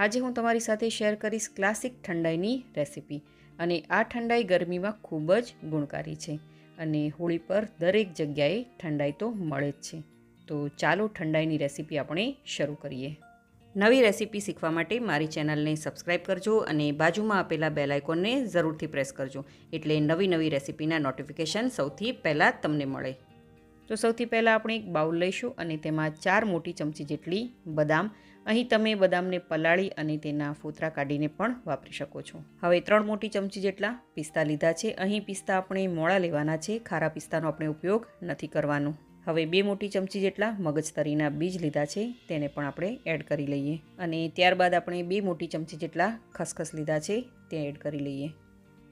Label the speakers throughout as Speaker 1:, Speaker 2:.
Speaker 1: આજે હું તમારી સાથે શેર કરીશ ક્લાસિક ઠંડાઈની રેસીપી અને આ ઠંડાઈ ગરમીમાં ખૂબ જ ગુણકારી છે અને હોળી પર દરેક જગ્યાએ ઠંડાઈ તો મળે જ છે. તો ચાલો ઠંડાઈની રેસીપી આપણે શરૂ કરીએ. નવી રેસીપી શીખવા માટે મારી ચેનલને સબસ્ક્રાઈબ કરજો અને બાજુમાં આપેલા બેલ આઇકોનને જરૂરથી પ્રેસ કરજો એટલે નવી રેસીપીના નોટિફિકેશન સૌથી પહેલાં તમને મળે. તો સૌથી પહેલાં આપણે એક બાઉલ લઈશું અને તેમાં 4 મોટી ચમચી જેટલી બદામ, અહીં તમે બદામને પલાળી અને તેના ફોતરા કાઢીને પણ વાપરી શકો છો. હવે 3 મોટી ચમચી જેટલા પિસ્તા લીધા છે. અહીં પિસ્તા આપણે મોળા લેવાના છે, ખારા પિસ્તાનો આપણે ઉપયોગ નથી કરવાનો. હવે 2 મોટી ચમચી જેટલા મગજતરીના બીજ લીધા છે, તેને પણ આપણે એડ કરી લઈએ અને ત્યારબાદ આપણે 2 મોટી ચમચી જેટલા ખસખસ લીધા છે, તે એડ કરી લઈએ.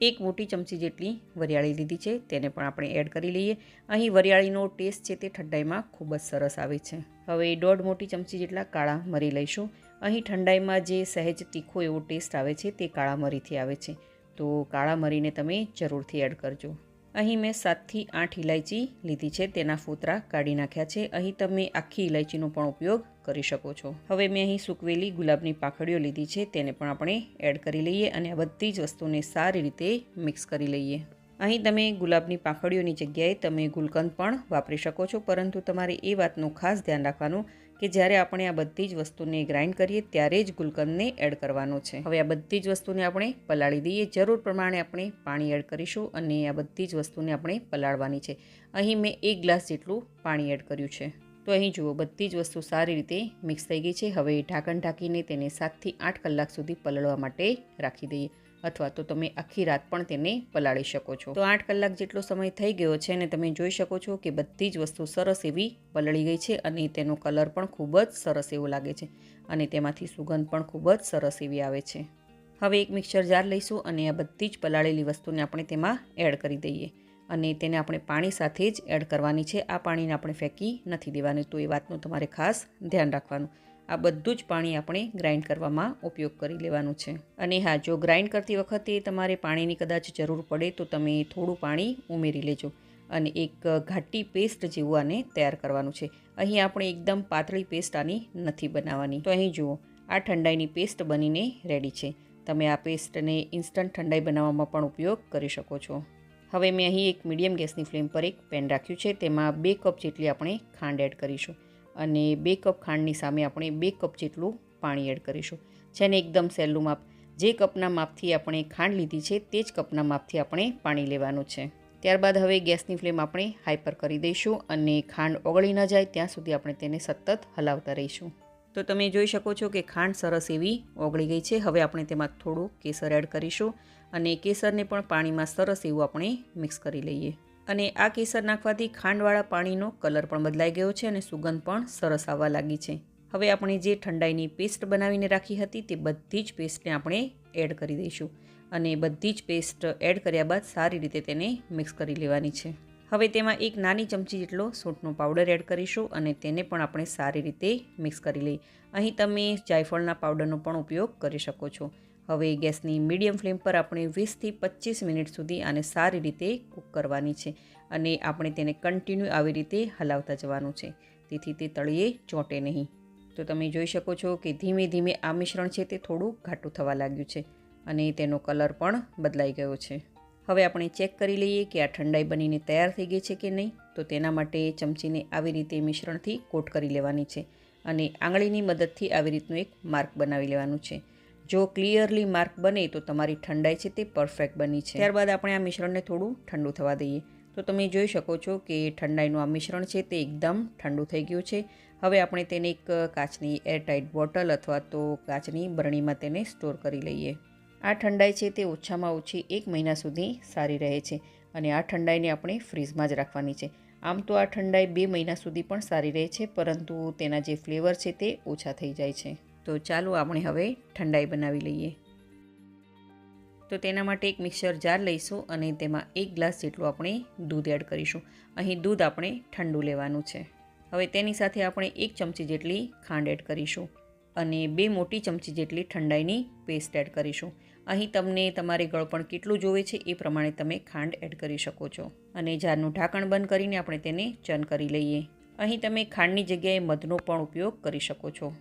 Speaker 1: 1 મોટી ચમચી જેટલી વરિયાળી લીધી છે, તેને પણ આપણે એડ કરી લઈએ. અહીં વરિયાળીનો ટેસ્ટ છે તે ઠંડાઈમાં ખૂબ જ સરસ આવે છે. હવે 1.5 મોટી ચમચી જેટલા કાળા મરી લઈશું. અહીં ઠંડાઈમાં જે સહેજ તીખો એવો ટેસ્ટ આવે છે તે કાળા મરીથી આવે છે, તો કાળા મરીને તમે જરૂરથી એડ કરજો. અહીં મેં 7થી 8 ઇલાયચી લીધી છે, તેના ફોતરા કાઢી નાખ્યા છે. અહીં તમે આખી ઇલાયચીનો પણ ઉપયોગ કરી શકો છો. હવે મેં અહીં સૂકવેલી ગુલાબની પાંખડીઓ લીધી છે, તેને પણ આપણે એડ કરી લઈએ અને આ બધી જ વસ્તુને સારી રીતે મિક્સ કરી લઈએ. અહીં તમે ગુલાબની પાંખડીઓની જગ્યાએ તમે ગુલકંદ પણ વાપરી શકો છો, પરંતુ તમારે એ વાતનું ખાસ ધ્યાન રાખવાનું કે જ્યારે આપણે આ બધી જ વસ્તુને ગ્રાઇન્ડ કરીએ ત્યારે જ ગુલકંદને એડ કરવાનો છે. હવે આ બધી જ વસ્તુને આપણે પલાળી દઈએ. જરૂર પ્રમાણે આપણે પાણી એડ કરીશું અને આ બધી જ વસ્તુને આપણે પલાળવાની છે. અહીં મેં 1 ગ્લાસ જેટલું પાણી એડ કર્યું છે. તો અહીં જુઓ, બધી જ વસ્તુ સારી રીતે મિક્સ થઈ ગઈ છે. હવે ઢાંકણ ઢાંકીને તેને 7થી 8 કલાક સુધી પલળવા માટે રાખી દઈએ, અથવા તો તમે આખી રાત પણ તેને પલાળી શકો છો. તો 8 કલાક જેટલો સમય થઈ ગયો છે અને તમે જોઈ શકો છો કે બધી જ વસ્તુ સરસ એવી પલળી ગઈ છે અને તેનો કલર પણ ખૂબ જ સરસ એવો લાગે છે અને તેમાંથી સુગંધ પણ ખૂબ જ સરસ એવી આવે છે. હવે એક મિક્સર જાર લઈશું અને આ બધી જ પલાળેલી વસ્તુને આપણે તેમાં એડ કરી દઈએ અને તેને આપણે પાણી સાથે જ એડ કરવાની છે. આ પાણીને આપણે ફેંકી નથી દેવાનું, તો એ વાતનું તમારે ખાસ ધ્યાન રાખવાનું. આ બધું જ પાણી આપણે ગ્રાઇન્ડ કરવામાં ઉપયોગ કરી લેવાનું છે. અને હા, જો ગ્રાઇન્ડ કરતી વખતે તમારે પાણીની કદાચ જરૂર પડે તો તમે થોડું પાણી ઉમેરી લેજો અને એક ઘાટી પેસ્ટ જેવું આને તૈયાર કરવાનું છે. અહીં આપણે એકદમ પાતળી પેસ્ટ આની નથી બનાવવાની. તો અહીં જુઓ, આ ઠંડાઈની પેસ્ટ બનીને રેડી છે. તમે આ પેસ્ટને ઇન્સ્ટન્ટ ઠંડાઈ બનાવવામાં પણ ઉપયોગ કરી શકો છો. હવે મેં અહીં એક મીડિયમ ગેસની ફ્લેમ પર એક પેન રાખ્યું છે, તેમાં 2 કપ જેટલી આપણે ખાંડ એડ કરીશું અને 2 કપ ખાંડની સામે આપણે 2 કપ જેટલું પાણી એડ કરીશું. છે ને એકદમ સહેલું માપ. જે કપના માપથી આપણે ખાંડ લીધી છે તે જ કપના માપથી આપણે પાણી લેવાનું છે. ત્યારબાદ હવે ગેસની ફ્લેમ આપણે હાઈ પર કરી દઈશું અને ખાંડ ઓગળી ન જાય ત્યાં સુધી આપણે તેને સતત હલાવતા રહીશું. તો તમે જોઈ શકો છો કે ખાંડ સરસ એવી ઓગળી ગઈ છે. હવે આપણે તેમાં થોડું કેસર એડ કરીશું અને કેસરને પણ પાણીમાં સરસ એવું આપણે મિક્સ કરી લઈએ. અને આ કેસર નાખવાથી ખાંડવાળા પાણીનો કલર પણ બદલાઈ ગયો છે અને સુગંધ પણ સરસ આવવા લાગી છે. હવે આપણે જે ઠંડાઈની પેસ્ટ બનાવીને રાખી હતી તે બધી જ પેસ્ટને આપણે એડ કરી દઈશું અને બધી જ પેસ્ટ એડ કર્યા બાદ સારી રીતે તેને મિક્સ કરી લેવાની છે. હવે તેમાં 1 નાની ચમચી જેટલો સૂંઠનો પાવડર એડ કરીશું અને તેને પણ આપણે સારી રીતે મિક્સ કરી લઈએ. અહીં તમે જાયફળના પાવડરનો પણ ઉપયોગ કરી શકો છો. હવે ગેસની મીડિયમ ફ્લેમ પર આપણે 20થી 25 મિનિટ સુધી આને સારી રીતે કૂક કરવાની છે અને આપણે તેને કન્ટિન્યુ આવી રીતે હલાવતા જવાનું છે, તેથી તે તળિયે ચોંટે નહીં. તો તમે જોઈ શકો છો કે ધીમે ધીમે આ મિશ્રણ છે તે થોડું ઘાટું થવા લાગ્યું છે અને તેનો કલર પણ બદલાઈ ગયો છે. હવે આપણે ચેક કરી લઈએ કે આ ઠંડાઈ બનીને તૈયાર થઈ ગઈ છે કે નહીં. તો તેના માટે ચમચીને આવી રીતે મિશ્રણથી કોટ કરી લેવાની છે અને આંગળીની મદદથી આવી રીતનું એક માર્ક બનાવી લેવાનું છે. જો ક્લિયરલી માર્ક બને તો તમારી ઠંડાઈ છે તે પરફેક્ટ બની છે. ત્યારબાદ આપણે આ મિશ્રણને થોડું ઠંડુ થવા દઈએ. તો તમે જોઈ શકો છો કે ઠંડાઈનું આ મિશ્રણ છે તે એકદમ ઠંડુ થઈ ગયું છે. હવે આપણે તેને એક કાચની એરટાઇટ બોટલ અથવા તો કાચની બરણીમાં તેને સ્ટોર કરી લઈએ. આ ઠંડાઈ છે તે ઓછામાં ઓછી 1 મહિના સુધી સારી રહે છે અને આ ઠંડાઈને આપણે ફ્રીઝમાં જ રાખવાની છે. આમ તો આ ઠંડાઈ 2 મહિના સુધી પણ સારી રહે છે, પરંતુ તેના જે ફ્લેવર છે તે ઓછા થઈ જાય છે. તો ચાલો આપણે હવે ઠંડાઈ બનાવી લઈએ. તો તેના માટે એક મિક્સર જાર લઈશું અને તેમાં 1 ગ્લાસ જેટલું આપણે દૂધ એડ કરીશું. અહીં દૂધ આપણે ઠંડુ લેવાનું છે. હવે તેની સાથે આપણે 1 ચમચી જેટલી ખાંડ એડ કરીશું અને 2 મોટી ચમચી જેટલી ઠંડાઈની પેસ્ટ એડ કરીશું. અહીં તમને તમારે ગળપણ કેટલું જોવે છે એ પ્રમાણે તમે ખાંડ એડ કરી શકો છો અને જારનું ઢાંકણ બંધ કરીને આપણે તેને ચર્ન કરી લઈએ. અહીં તમે ખાંડની જગ્યાએ મધનો પણ ઉપયોગ કરી શકો છો.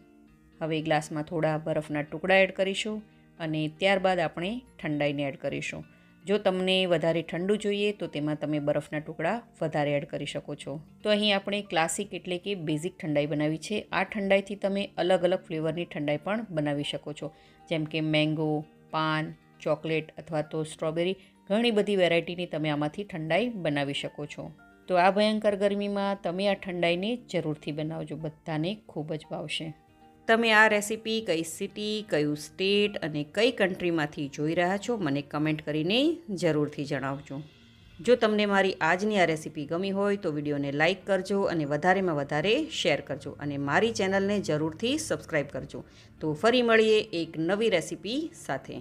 Speaker 1: હવે ગ્લાસમાં થોડા બરફના ટુકડા એડ કરીશું અને ત્યારબાદ આપણે ઠંડાઈને એડ કરીશું. જો તમને વધારે ઠંડુ જોઈએ તો તેમાં તમે બરફના ટુકડા વધારે એડ કરી શકો છો. તો અહીં આપણે ક્લાસિક એટલે કે બેઝિક ઠંડાઈ બનાવી છે. આ ઠંડાઈથી તમે અલગ અલગ ફ્લેવરની ઠંડાઈ પણ બનાવી શકો છો, જેમ કે મેંગો, પાન, ચોકલેટ અથવા તો સ્ટ્રોબેરી. ઘણી બધી વેરાયટીની તમે આમાંથી ઠંડાઈ બનાવી શકો છો. તો આ ભયંકર ગરમીમાં તમે આ ઠંડાઈને જરૂરથી બનાવજો, બધાને ખૂબ જ ભાવશે. તમે આ રેસીપી કઈ સિટી, કયું સ્ટેટ અને કઈ કન્ટ્રીમાંથી જોઈ રહ્યા છો મને કમેન્ટ કરીને જરૂરથી જણાવજો. જો તમને મારી આજની આ રેસીપી ગમી હોય તો વિડીયોને લાઇક કરજો અને વધારેમાં વધારે શેર કરજો અને મારી ચેનલને જરૂરથી સબસ્ક્રાઈબ કરજો. તો ફરી મળીએ એક નવી રેસીપી સાથે.